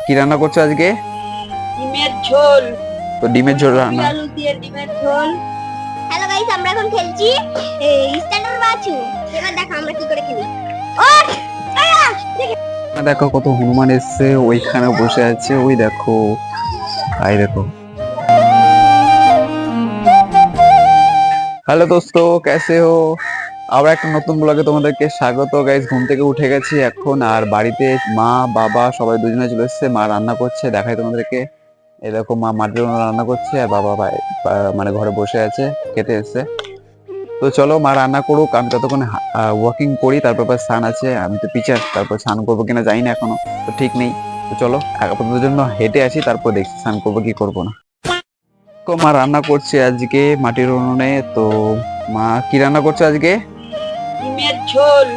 কি রান্না করছো আজকে? ডিমের ঝোল। তো ডিমের ঝোল রান্না। আলু দিয়ে ডিমের ঝোল। হ্যালো গাইস, আমরা এখন খেলছি স্ট্যান্ডার্ড বাছু। এবার দেখো আমরা কি করে খেলি। ওঠ! দেখো কত হনুমান এসছে, ওইখানে বসে আছে। ওই দেখো, আই দেখো। হ্যালো দোস্তো, कैसे हो? আবার একটা নতুন ব্লগে তোমাদেরকে স্বাগত। গাইস, ঘুম থেকে উঠে গেছি এখন, আর বাড়িতে মা বাবা সবাই দুজনে চলে এসেছে। মা রান্না করছে, দেখাই তোমাদেরকে। এই দেখো, মা মাটির উনুনে রান্না করছে, আর বাবা মানে ঘরে বসে আছে, খেতে এসছে। তো চলো, মা রান্না করুক, আমি ততক্ষণ ওয়াকিং করি। তারপর স্নান আছে, আমি তো টিচার, তারপর স্নান করবো কিনা জানি না এখনো, তো ঠিক নেই। তো চলো আপাতত জন্য হেঁটে আসি, তারপর দেখছি স্নান করবো কি করবো না। তো মা রান্না করছে আজকে মাটির উনুনে। তো মা কি রান্না করছে আজকে? ডিমের ঝোল।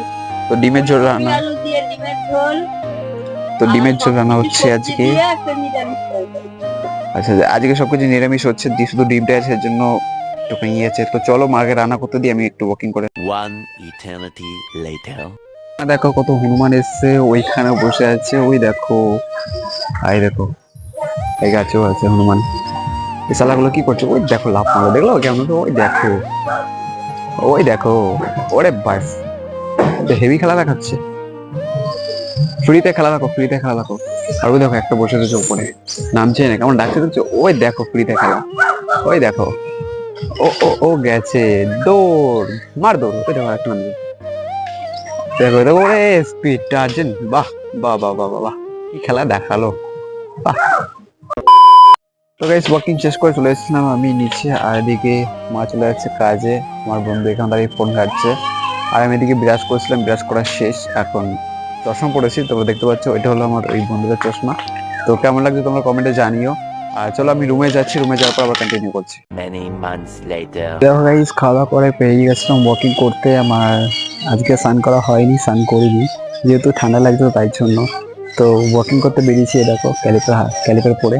তো ডিমের ঝোল রান্না। আলু দিয়ে ডিমের ঝোল। তো ডিমের ঝোল রান্না হচ্ছে সবজি আজকে। দিয়ে একটা নিরামিষ তরকারি। আচ্ছা, আজকে সবকিছু নিরামিষ হচ্ছে, শুধু ডিমটা আছে, এর জন্য একটু ইয়েছে। তো চলো মাকে রান্না করতে দিই, আমি একটু ওয়াকিং করে। One eternity later. দেখো কত হনুমান এসছে, ওইখানে বসে আছে। ওই দেখো, আই দেখো, এই গাছেও আছে হনুমান। এই শালাগুলো কি করছে? ওই দেখো, লাফ মারো, দেখলো কেমন? ওই দেখো, ওই দেখো, ওরে বাস, হেভি খেলা দেখাচ্ছে। ফ্রিতে খেলা দেখো, ফ্রিতে খেলা দেখো। আর ওই দেখো, একটা বসে রয়েছে উপরে, নামছে না, কেমন ডাকছে দেখছো? ওই দেখো ফ্রিতে খেলা, ওই দেখো। ও ও ও গেছে, দৌড় মার, দৌড়। ওই দেখো একটা নামছে, দেখো দেখো, ওরে স্পিড টার্জেন। বাহ বাহ বাহ বাহ বাহ, কি খেলা দেখালো, বাহ। তো গাইস, ওয়াকিং শেষ করে চলে এসেছিলাম আমি নিচে, আর এদিকে মা চলে যাচ্ছে কাজে। আমার বন্ধু এখান দাঁড়িয়ে ফোন ঘাটছে, আর আমি এদিকে বিরাজ করছিলাম। বিরাজ করা শেষ, এখন চশমা পড়েছি, তোমরা দেখতে পাচ্ছ, ওইটা হলো আমার ওই বন্ধুদের চশমা। তো কেমন লাগছে তোমরা কমেন্টে জানিও। আর চলো আমি রুমে যাচ্ছি, রুমে যাওয়ার পর আবার কন্টিনিউ করছি। Many months later. দেখো গাইস, খাওয়া দাওয়া করে পেরিয়ে গেছিলাম ওয়াকিং করতে। আমার আজকে স্নান করা হয়নি, স্নান করিনি, যেহেতু ঠান্ডা লাগতো তাই জন্য। তো ওয়াকিং করতে বেরিয়েছি, দেখো ক্যালিপার পরে।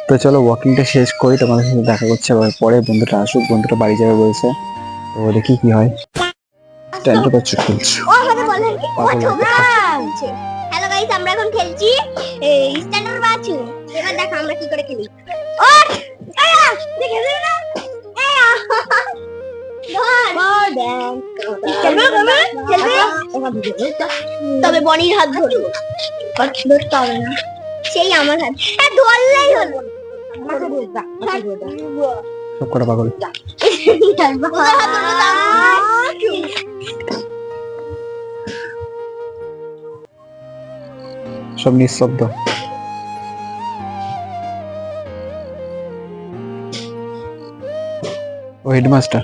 তো চলো ওয়াকিংটা শেষ করি, তোমাদের সাথে দেখা করছে আবার পরে। বন্ধুটা আসুক, বন্ধুটা বাড়ি যাবে বলছে, তো দেখি কি হয়। ট্যান্টো পাচ্ছ খেলছো, ও আমাকে বলে পাগল খেলছে। হ্যালো গাইস, আমরা এখন খেলছি স্ট্যান্ডার্ড বাছু। এবার দেখো আমরা কি করে খেলি। ওঠ! দেখে দিও না। তবে বনির হাত ধরবো, ধরতে হবে না, সেই আমার হাত। হ্যাঁ, ধরলেই হলো। সব কটা পাগল। সব নিঃশব্দ। ও হেডমাস্টার।